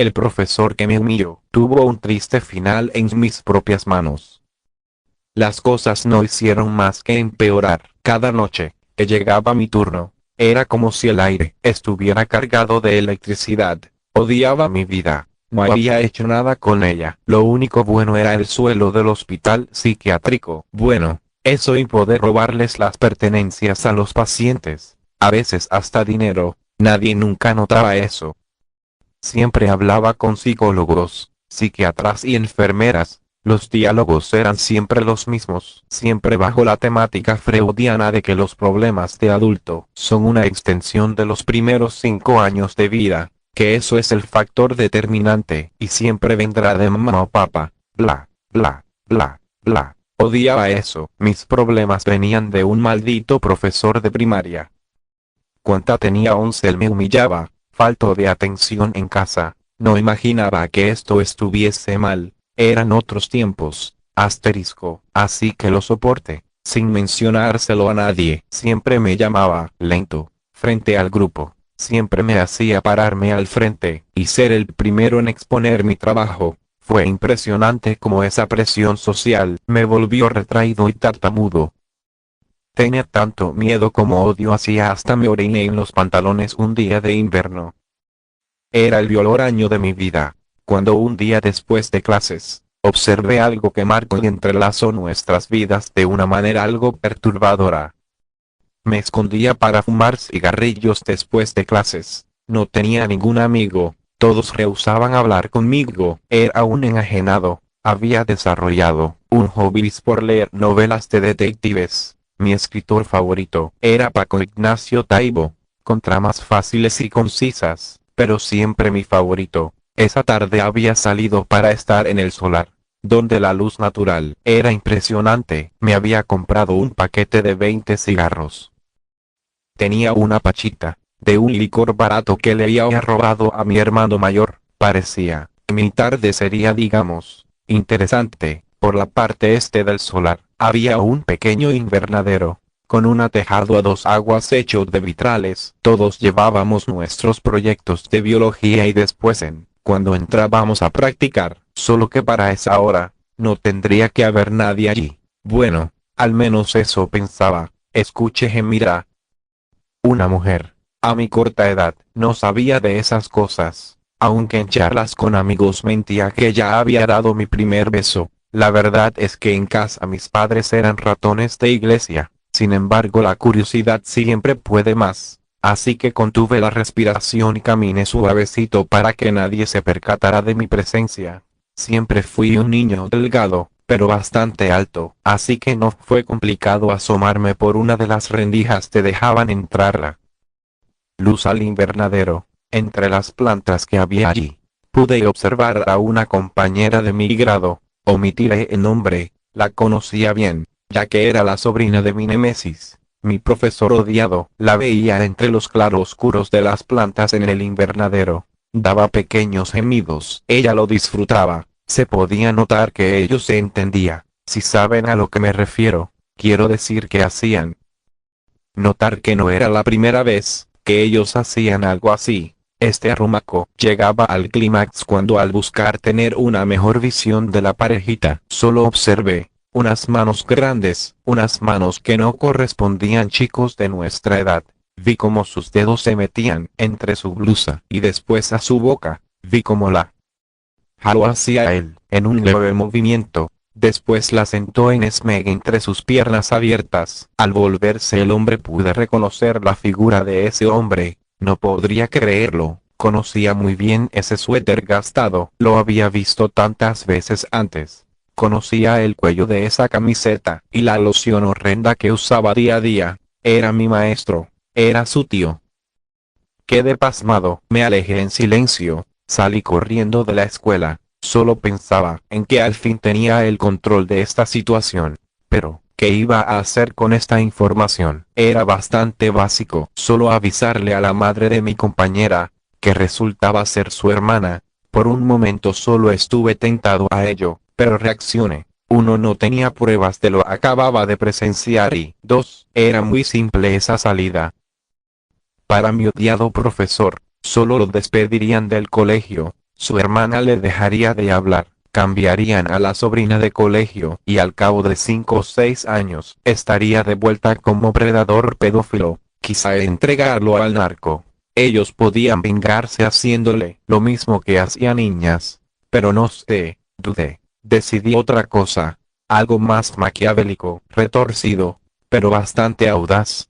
El profesor que me humilló tuvo un triste final en mis propias manos. Las cosas no hicieron más que empeorar. Cada noche que llegaba mi turno, era como si el aire estuviera cargado de electricidad. Odiaba mi vida. No había hecho nada con ella. Lo único bueno era el suelo del hospital psiquiátrico. Bueno, eso y poder robarles las pertenencias a los pacientes. A veces hasta dinero. Nadie nunca notaba eso. Siempre hablaba con psicólogos, psiquiatras y enfermeras. Los diálogos eran siempre los mismos, siempre bajo la temática freudiana de que los problemas de adulto son una extensión de los primeros 5 años de vida, que eso es el factor determinante y siempre vendrá de mamá o papá, bla, bla, bla, bla. Odiaba eso. Mis problemas venían de un maldito profesor de primaria. Cuando tenía 11 él me humillaba. Falto de atención en casa. No imaginaba que esto estuviese mal. Eran otros tiempos. Asterisco. Así que lo soporté. Sin mencionárselo a nadie. Siempre me llamaba lento. Frente al grupo. Siempre me hacía pararme al frente. Y ser el primero en exponer mi trabajo. Fue impresionante cómo esa presión social me volvió retraído y tartamudo. Tenía tanto miedo como odio hacía hasta me oriné en los pantalones un día de invierno. Era el peor año de mi vida, cuando un día después de clases, observé algo que marcó y entrelazó nuestras vidas de una manera algo perturbadora. Me escondía para fumar cigarrillos después de clases, no tenía ningún amigo, todos rehusaban hablar conmigo, era un enajenado, había desarrollado un hobby por leer novelas de detectives. Mi escritor favorito era Paco Ignacio Taibo, con tramas fáciles y concisas, pero siempre mi favorito. Esa tarde había salido para estar en el solar, donde la luz natural era impresionante. Me había comprado un paquete de 20 cigarros. Tenía una pachita, de un licor barato que le había robado a mi hermano mayor. Parecía que mi tarde sería, digamos, interesante. Por la parte este del solar, había un pequeño invernadero, con un tejado a 2 aguas hecho de vitrales. Todos llevábamos nuestros proyectos de biología y después cuando entrábamos a practicar, solo que para esa hora, no tendría que haber nadie allí. Bueno, al menos eso pensaba. Escuché gemir. Una mujer, a mi corta edad, no sabía de esas cosas, aunque en charlas con amigos mentía que ya había dado mi primer beso. La verdad es que en casa mis padres eran ratones de iglesia, sin embargo la curiosidad siempre puede más, así que contuve la respiración y caminé suavecito para que nadie se percatara de mi presencia. Siempre fui un niño delgado, pero bastante alto, así que no fue complicado asomarme por una de las rendijas que dejaban entrar la luz al invernadero. Entre las plantas que había allí, pude observar a una compañera de mi grado. Omitiré el nombre, la conocía bien, ya que era la sobrina de mi némesis, mi profesor odiado. La veía entre los claroscuros de las plantas en el invernadero. Daba pequeños gemidos. Ella lo disfrutaba. Se podía notar que ellos se entendía. Si saben a lo que me refiero, quiero decir que hacían notar que no era la primera vez que ellos hacían algo así. Este arrumaco llegaba al clímax cuando, al buscar tener una mejor visión de la parejita, solo observé unas manos grandes, unas manos que no correspondían chicos de nuestra edad. Vi cómo sus dedos se metían entre su blusa y después a su boca. Vi cómo la jaló hacia él, en un leve movimiento. Después la sentó en esmegue entre sus piernas abiertas. Al volverse el hombre pude reconocer la figura de ese hombre. No podría creerlo. Conocía muy bien ese suéter gastado. Lo había visto tantas veces antes. Conocía el cuello de esa camiseta y la loción horrenda que usaba día a día. Era mi maestro. Era su tío. Quedé pasmado. Me alejé en silencio. Salí corriendo de la escuela. Solo pensaba en que al fin tenía el control de esta situación. Pero ¿qué iba a hacer con esta información? Era bastante básico. Solo avisarle a la madre de mi compañera, que resultaba ser su hermana. Por un momento solo estuve tentado a ello, pero reaccioné. 1. No tenía pruebas de lo que acababa de presenciar y 2. Era muy simple esa salida. Para mi odiado profesor, solo lo despedirían del colegio. su hermana le dejaría de hablar, cambiarían a la sobrina de colegio y al cabo de 5 o 6 años estaría de vuelta como predador pedófilo, quizá entregarlo al narco. Ellos podían vengarse haciéndole lo mismo que hacían niñas, pero no sé, dudé, decidí otra cosa, algo más maquiavélico, retorcido, pero bastante audaz.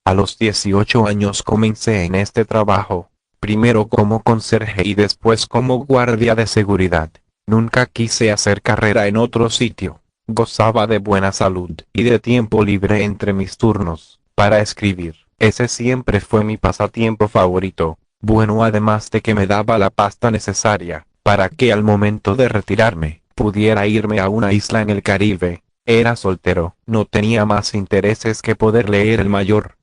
A los 18 años comencé en este trabajo, primero como conserje y después como guardia de seguridad. Nunca quise hacer carrera en otro sitio. Gozaba de buena salud y de tiempo libre entre mis turnos para escribir. Ese siempre fue mi pasatiempo favorito. Bueno, además de que me daba la pasta necesaria para que al momento de retirarme pudiera irme a una isla en el Caribe. Era soltero, no tenía más intereses que poder leer el mayor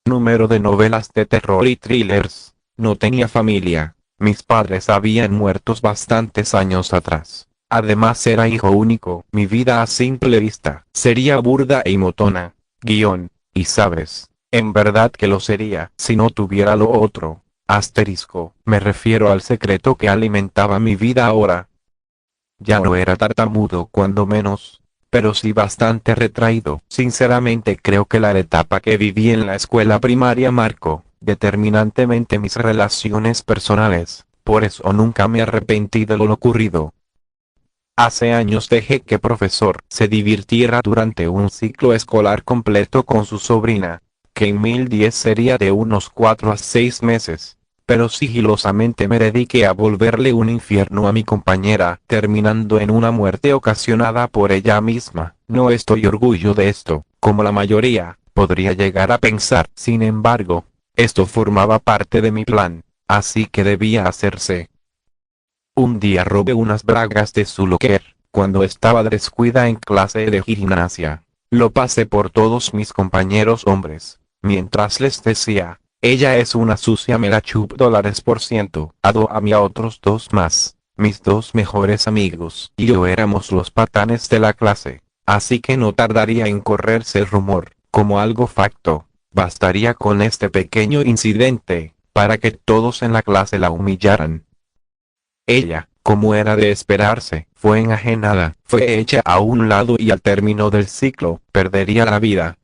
número de novelas de terror y thrillers. No tenía familia. Mis padres habían muerto bastantes años atrás. Además era hijo único. Mi vida a simple vista sería burda e monótona. Y sabes, en verdad que lo sería si no tuviera lo otro. Asterisco, me refiero al secreto que alimentaba mi vida ahora. Ya no era tartamudo cuando menos, pero sí bastante retraído. Sinceramente creo que la etapa que viví en la escuela primaria marcó determinantemente mis relaciones personales, por eso nunca me arrepentí de lo ocurrido. Hace años dejé que profesor se divirtiera durante un ciclo escolar completo con su sobrina, que en 2010 sería de unos 4 a 6 meses, pero sigilosamente me dediqué a volverle un infierno a mi compañera, terminando en una muerte ocasionada por ella misma. No estoy orgulloso de esto, como la mayoría podría llegar a pensar. Sin embargo, esto formaba parte de mi plan, así que debía hacerse. Un día robé unas bragas de su locker, cuando estaba descuida en clase de gimnasia. Lo pasé por todos mis compañeros hombres, mientras les decía, ella es una sucia, me la chup $%. A mí a otros 2 más, mis 2 mejores amigos y yo éramos los patanes de la clase, así que no tardaría en correrse el rumor, como algo facto. Bastaría con este pequeño incidente, para que todos en la clase la humillaran. Ella, como era de esperarse, fue enajenada, fue hecha a un lado y al término del ciclo, perdería la vida.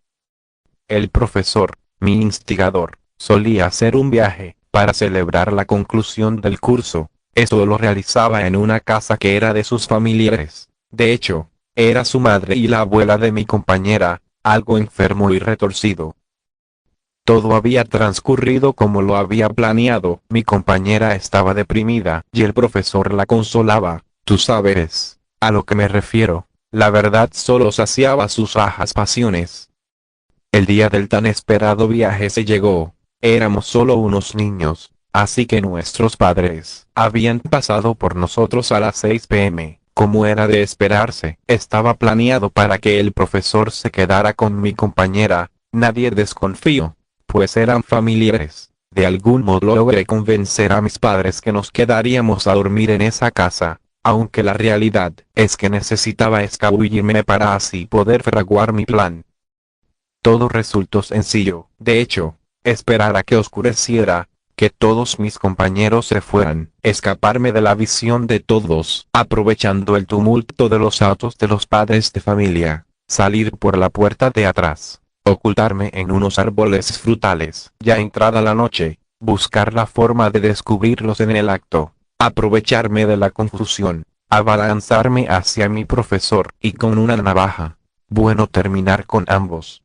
El profesor, mi instigador, solía hacer un viaje, para celebrar la conclusión del curso. Esto lo realizaba en una casa que era de sus familiares. De hecho, era su madre y la abuela de mi compañera, algo enfermo y retorcido. Todo había transcurrido como lo había planeado. Mi compañera estaba deprimida y el profesor la consolaba. Tú sabes a lo que me refiero. La verdad solo saciaba sus bajas pasiones. El día del tan esperado viaje se llegó. Éramos solo unos niños, así que nuestros padres habían pasado por nosotros a las 6 p.m. Como era de esperarse, estaba planeado para que el profesor se quedara con mi compañera. Nadie desconfió, pues eran familiares. De algún modo logré convencer a mis padres que nos quedaríamos a dormir en esa casa, aunque la realidad es que necesitaba escabullirme para así poder fraguar mi plan. Todo resultó sencillo. De hecho, esperar a que oscureciera, que todos mis compañeros se fueran, escaparme de la visión de todos, aprovechando el tumulto de los autos de los padres de familia, salir por la puerta de atrás, ocultarme en unos árboles frutales, ya entrada la noche, buscar la forma de descubrirlos en el acto, aprovecharme de la confusión, abalanzarme hacia mi profesor y con una navaja, bueno, terminar con ambos.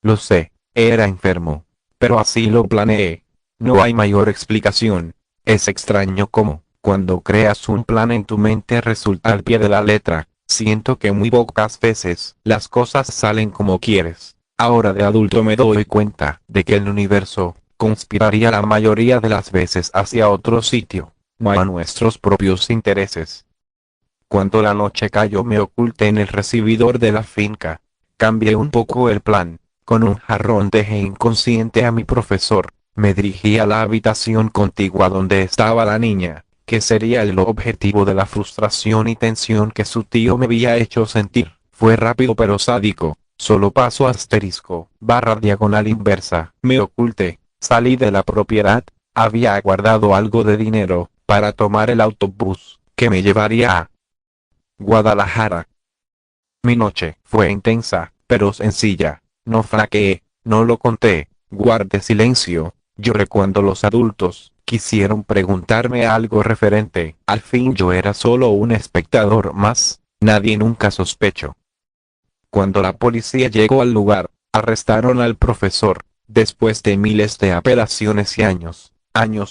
Lo sé, era enfermo, pero así lo planeé. No hay mayor explicación. Es extraño cómo, cuando creas un plan en tu mente resulta al pie de la letra. Siento que muy pocas veces las cosas salen como quieres. Ahora de adulto me doy cuenta de que el universo conspiraría la mayoría de las veces hacia otro sitio, no a nuestros propios intereses. Cuando la noche cayó me oculté en el recibidor de la finca. Cambié un poco el plan. Con un jarrón dejé inconsciente a mi profesor. Me dirigí a la habitación contigua donde estaba la niña, que sería el objetivo de la frustración y tensión que su tío me había hecho sentir. Fue rápido pero sádico. Solo paso asterisco, barra diagonal inversa. Me oculté, salí de la propiedad. Había guardado algo de dinero, para tomar el autobús que me llevaría a Guadalajara. Mi noche fue intensa, pero sencilla. No flaqueé, no lo conté, guardé silencio. Lloré cuando los adultos quisieron preguntarme algo referente. Al fin yo era solo un espectador más. Nadie nunca sospechó. Cuando la policía llegó al lugar, arrestaron al profesor. Después de miles de apelaciones y años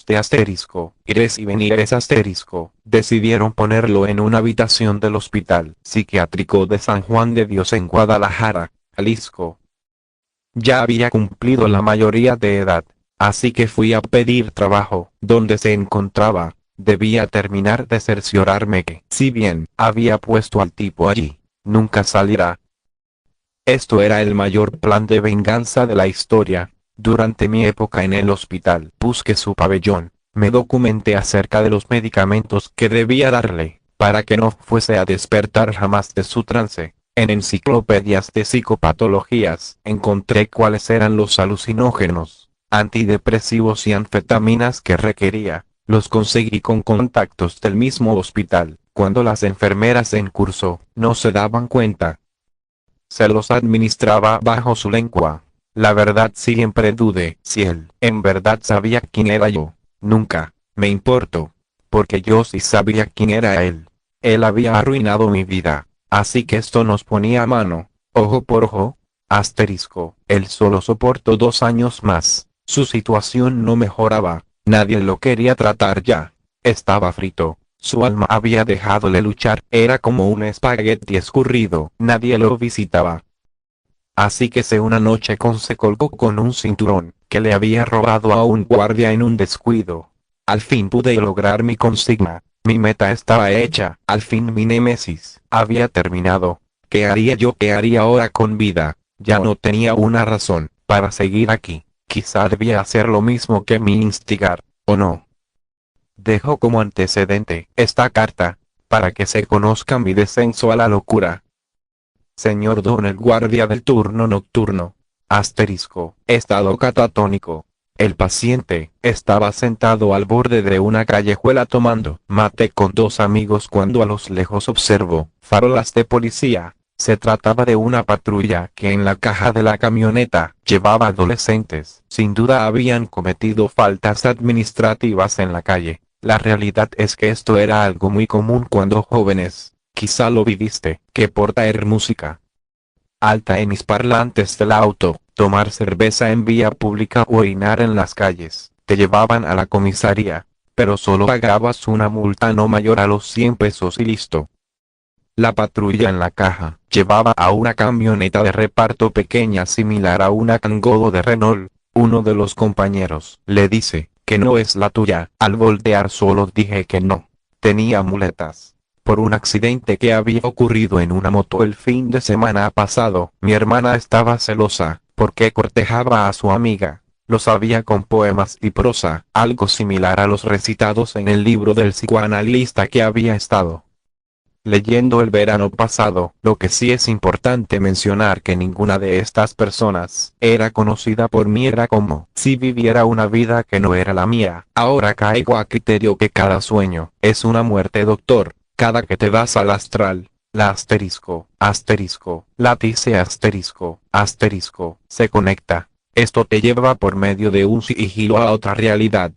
de asterisco, ires y venires asterisco, decidieron ponerlo en una habitación del Hospital Psiquiátrico de San Juan de Dios en Guadalajara, Jalisco. Ya había cumplido la mayoría de edad, así que fui a pedir trabajo. Donde se encontraba, debía terminar de cerciorarme que, si bien había puesto al tipo allí, nunca saliera. Esto era el mayor plan de venganza de la historia. Durante mi época en el hospital, busqué su pabellón, me documenté acerca de los medicamentos que debía darle, para que no fuese a despertar jamás de su trance. En enciclopedias de psicopatologías, encontré cuáles eran los alucinógenos, antidepresivos y anfetaminas que requería. Los conseguí con contactos del mismo hospital. Cuando las enfermeras en curso no se daban cuenta, se los administraba bajo su lengua. La verdad siempre dudé si él en verdad sabía quién era yo. Nunca me importó, porque yo sí sabía quién era él. Él había arruinado mi vida, así que esto nos ponía a mano, ojo por ojo. Asterisco, él solo soportó 2 años más. Su situación no mejoraba, nadie lo quería tratar ya. Estaba frito. Su alma había dejado de luchar, era como un espagueti escurrido, nadie lo visitaba. Así que una noche se colgó con un cinturón, que le había robado a un guardia en un descuido. Al fin pude lograr mi consigna, mi meta estaba hecha, al fin mi némesis había terminado. ¿Qué haría yo? ¿Qué haría ahora con vida? Ya no tenía una razón para seguir aquí, quizá debía hacer lo mismo que mi instigar, ¿o no? Dejo como antecedente esta carta, para que se conozca mi descenso a la locura. Señor Don el guardia del turno nocturno. Asterisco, estado catatónico. El paciente estaba sentado al borde de una callejuela tomando mate con 2 amigos cuando a los lejos observó farolas de policía. Se trataba de una patrulla que en la caja de la camioneta llevaba adolescentes. Sin duda habían cometido faltas administrativas en la calle. La realidad es que esto era algo muy común cuando jóvenes, quizá lo viviste, que portar música alta en mis parlantes del auto, tomar cerveza en vía pública o orinar en las calles, te llevaban a la comisaría, pero solo pagabas una multa no mayor a los 100 pesos y listo. La patrulla en la caja llevaba a una camioneta de reparto pequeña similar a una Kangoo de Renault. Uno de los compañeros le dice que no es la tuya. Al voltear solo dije que no. Tenía muletas. Por un accidente que había ocurrido en una moto el fin de semana pasado. Mi hermana estaba celosa, porque cortejaba a su amiga. Lo sabía con poemas y prosa, algo similar a los recitados en el libro del psicoanalista que había estado leyendo el verano pasado. Lo que sí es importante mencionar que ninguna de estas personas era conocida por mí, era como si viviera una vida que no era la mía. Ahora caigo a criterio que cada sueño es una muerte, doctor. Cada que te vas al astral, la asterisco, látice asterisco, se conecta. Esto te lleva por medio de un sigilo a otra realidad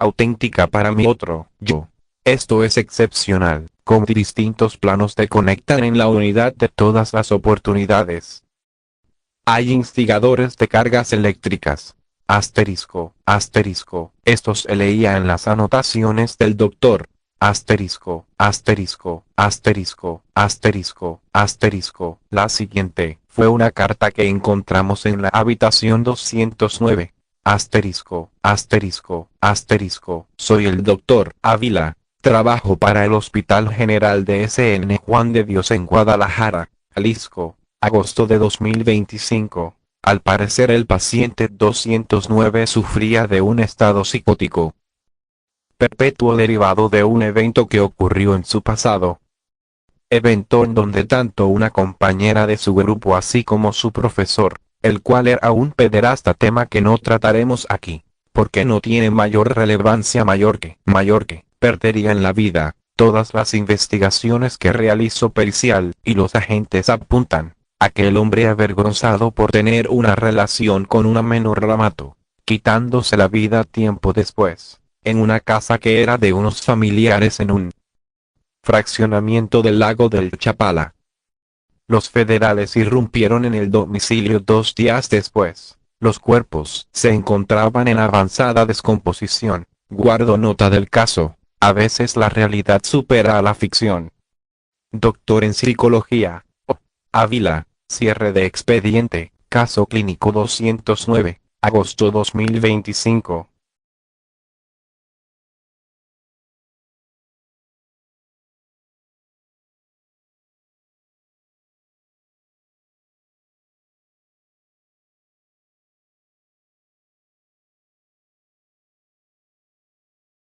auténtica para mi otro yo. Esto es excepcional, como distintos planos te conectan en la unidad de todas las oportunidades. Hay instigadores de cargas eléctricas. Asterisco, esto se leía en las anotaciones del doctor. Asterisco. La siguiente fue una carta que encontramos en la habitación 209. Soy el doctor Ávila. Trabajo para el Hospital General de San Juan de Dios en Guadalajara, Jalisco, agosto de 2025. Al parecer el paciente 209 sufría de un estado psicótico perpetuo derivado de un evento que ocurrió en su pasado. Evento en donde tanto una compañera de su grupo así como su profesor, el cual era un pederasta, tema que no trataremos aquí, porque no tiene mayor relevancia mayor que, perdería en la vida. Todas las investigaciones que realizó pericial y los agentes apuntan a que el hombre avergonzado por tener una relación con una menor la mató, quitándose la vida tiempo después, en una casa que era de unos familiares en un fraccionamiento del lago del Chapala. Los federales irrumpieron en el domicilio 2 días después. Los cuerpos se encontraban en avanzada descomposición. Guardo nota del caso. A veces la realidad supera a la ficción. Doctor en Psicología. O. Ávila. Cierre de expediente. Caso clínico 209. Agosto 2025.